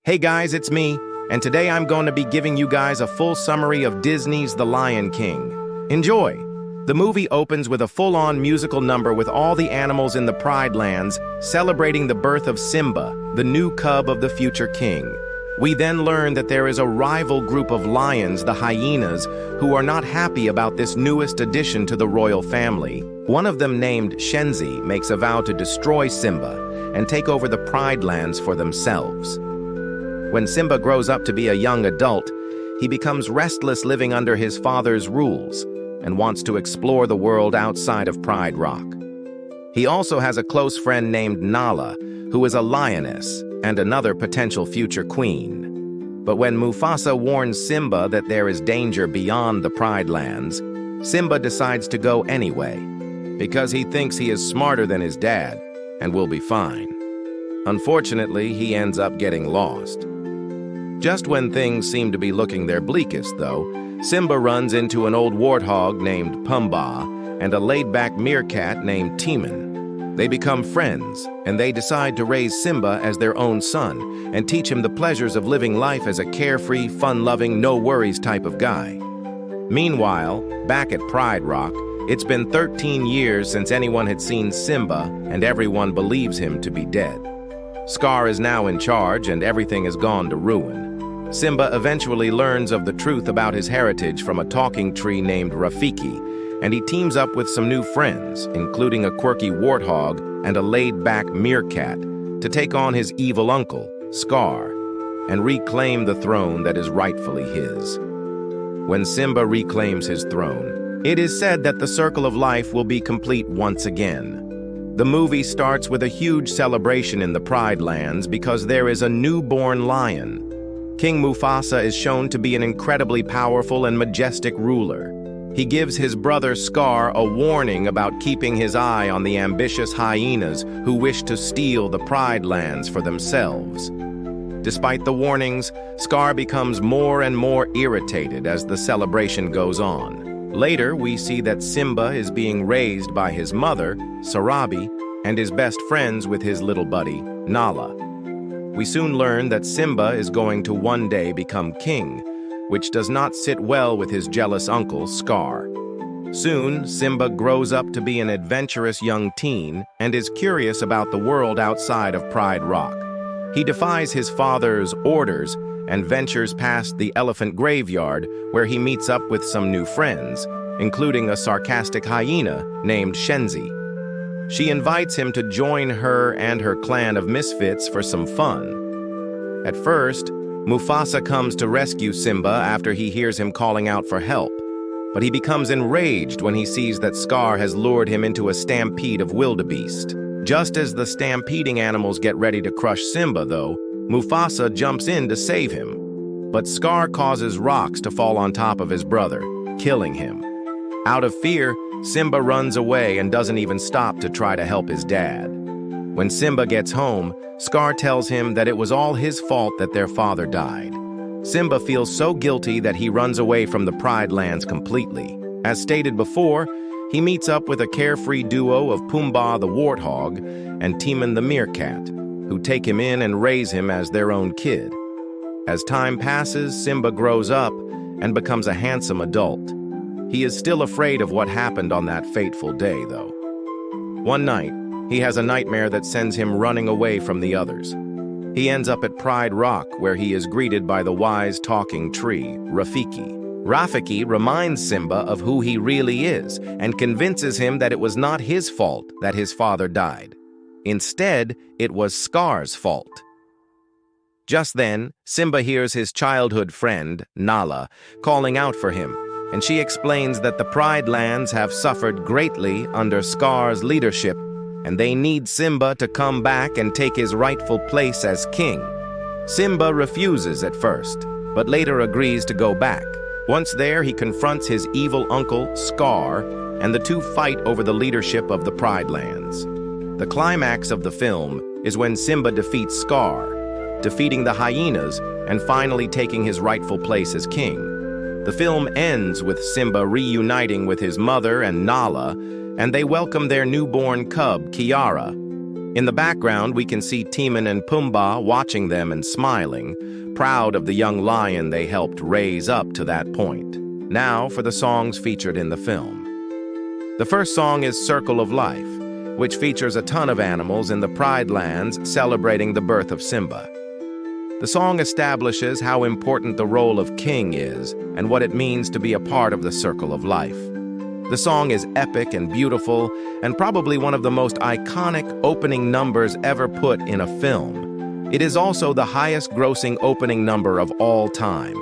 Hey guys, it's me, and today I'm going to be giving you guys a full summary of Disney's The Lion King. Enjoy! The movie opens with a full-on musical number with all the animals in the Pride Lands celebrating the birth of Simba, the new cub of the future king. We then learn that there is a rival group of lions, the hyenas, who are not happy about this newest addition to the royal family. One of them, named Shenzi, makes a vow to destroy Simba and take over the Pride Lands for themselves. When Simba grows up to be a young adult, he becomes restless living under his father's rules and wants to explore the world outside of Pride Rock. He also has a close friend named Nala, who is a lioness and another potential future queen. But when Mufasa warns Simba that there is danger beyond the Pride Lands, Simba decides to go anyway, because he thinks he is smarter than his dad and will be fine. Unfortunately, he ends up getting lost. Just when things seem to be looking their bleakest, though, Simba runs into an old warthog named Pumbaa and a laid-back meerkat named Timon. They become friends, and they decide to raise Simba as their own son and teach him the pleasures of living life as a carefree, fun-loving, no-worries type of guy. Meanwhile, back at Pride Rock, it's been 13 years since anyone had seen Simba, and everyone believes him to be dead. Scar is now in charge, and everything has gone to ruin. Simba eventually learns of the truth about his heritage from a talking tree named Rafiki, and he teams up with some new friends, including a quirky warthog and a laid-back meerkat, to take on his evil uncle, Scar, and reclaim the throne that is rightfully his. When Simba reclaims his throne, it is said that the circle of life will be complete once again. The movie starts with a huge celebration in the Pride Lands because there is a newborn lion. King Mufasa is shown to be an incredibly powerful and majestic ruler. He gives his brother Scar a warning about keeping his eye on the ambitious hyenas who wish to steal the Pride Lands for themselves. Despite the warnings, Scar becomes more and more irritated as the celebration goes on. Later, we see that Simba is being raised by his mother, Sarabi, and is best friends with his little buddy, Nala. We soon learn that Simba is going to one day become king, which does not sit well with his jealous uncle, Scar. Soon, Simba grows up to be an adventurous young teen and is curious about the world outside of Pride Rock. He defies his father's orders and ventures past the elephant graveyard, where he meets up with some new friends, including a sarcastic hyena named Shenzi. She invites him to join her and her clan of misfits for some fun. At first, Mufasa comes to rescue Simba after he hears him calling out for help, but he becomes enraged when he sees that Scar has lured him into a stampede of wildebeest. Just as the stampeding animals get ready to crush Simba, though, Mufasa jumps in to save him. But Scar causes rocks to fall on top of his brother, killing him. Out of fear, Simba runs away and doesn't even stop to try to help his dad. When Simba gets home, Scar tells him that it was all his fault that their father died. Simba feels so guilty that he runs away from the Pride Lands completely. As stated before, he meets up with a carefree duo of Pumbaa the warthog and Timon the meerkat, who take him in and raise him as their own kid. As time passes, Simba grows up and becomes a handsome adult. He is still afraid of what happened on that fateful day, though. One night, he has a nightmare that sends him running away from the others. He ends up at Pride Rock, where he is greeted by the wise talking tree, Rafiki. Rafiki reminds Simba of who he really is and convinces him that it was not his fault that his father died. Instead, it was Scar's fault. Just then, Simba hears his childhood friend, Nala, calling out for him, and she explains that the Pride Lands have suffered greatly under Scar's leadership, and they need Simba to come back and take his rightful place as king. Simba refuses at first, but later agrees to go back. Once there, he confronts his evil uncle, Scar, and the two fight over the leadership of the Pride Lands. The climax of the film is when Simba defeats Scar, defeating the hyenas and finally taking his rightful place as king. The film ends with Simba reuniting with his mother and Nala, and they welcome their newborn cub, Kiara. In the background, we can see Timon and Pumbaa watching them and smiling, proud of the young lion they helped raise up to that point. Now for the songs featured in the film. The first song is Circle of Life, which features a ton of animals in the Pride Lands celebrating the birth of Simba. The song establishes how important the role of king is and what it means to be a part of the Circle of Life. The song is epic and beautiful, and probably one of the most iconic opening numbers ever put in a film. It is also the highest-grossing opening number of all time.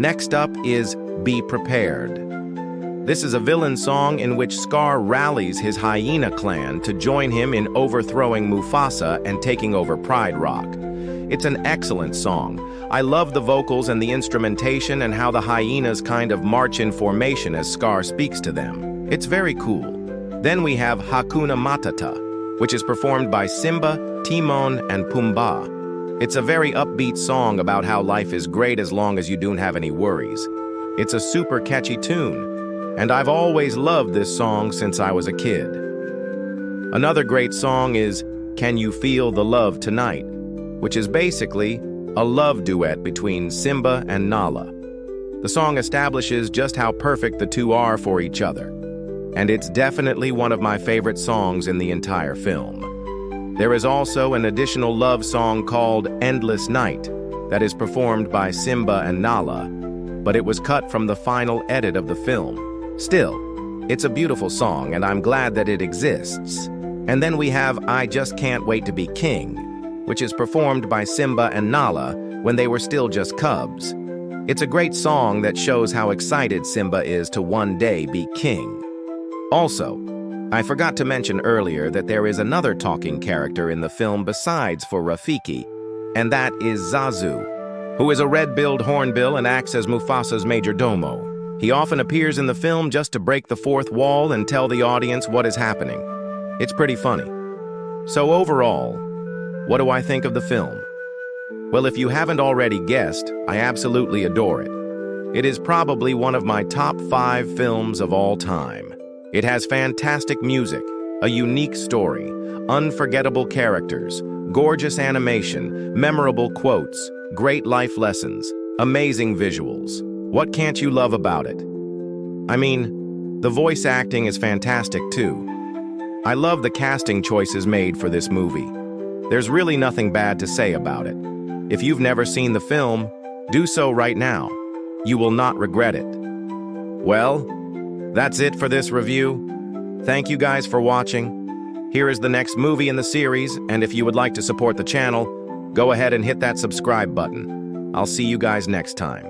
Next up is Be Prepared. This is a villain song in which Scar rallies his hyena clan to join him in overthrowing Mufasa and taking over Pride Rock. It's an excellent song. I love the vocals and the instrumentation and how the hyenas kind of march in formation as Scar speaks to them. It's very cool. Then we have Hakuna Matata, which is performed by Simba, Timon, and Pumbaa. It's a very upbeat song about how life is great as long as you don't have any worries. It's a super catchy tune, and I've always loved this song since I was a kid. Another great song is Can You Feel the Love Tonight, which is basically a love duet between Simba and Nala. The song establishes just how perfect the two are for each other, and it's definitely one of my favorite songs in the entire film. There is also an additional love song called Endless Night that is performed by Simba and Nala, but it was cut from the final edit of the film. Still, it's a beautiful song, and I'm glad that it exists. And then we have I Just Can't Wait to Be King, which is performed by Simba and Nala when they were still just cubs. It's a great song that shows how excited Simba is to one day be king. Also, I forgot to mention earlier that there is another talking character in the film besides for Rafiki, and that is Zazu, who is a red-billed hornbill and acts as Mufasa's major domo. He often appears in the film just to break the fourth wall and tell the audience what is happening. It's pretty funny. So overall, what do I think of the film? Well, if you haven't already guessed, I absolutely adore it. It is probably one of my top 5 films of all time. It has fantastic music, a unique story, unforgettable characters, gorgeous animation, memorable quotes, great life lessons, amazing visuals. What can't you love about it? I mean, the voice acting is fantastic too. I love the casting choices made for this movie. There's really nothing bad to say about it. If you've never seen the film, do so right now. You will not regret it. Well, that's it for this review. Thank you guys for watching. Here is the next movie in the series, and if you would like to support the channel, go ahead and hit that subscribe button. I'll see you guys next time.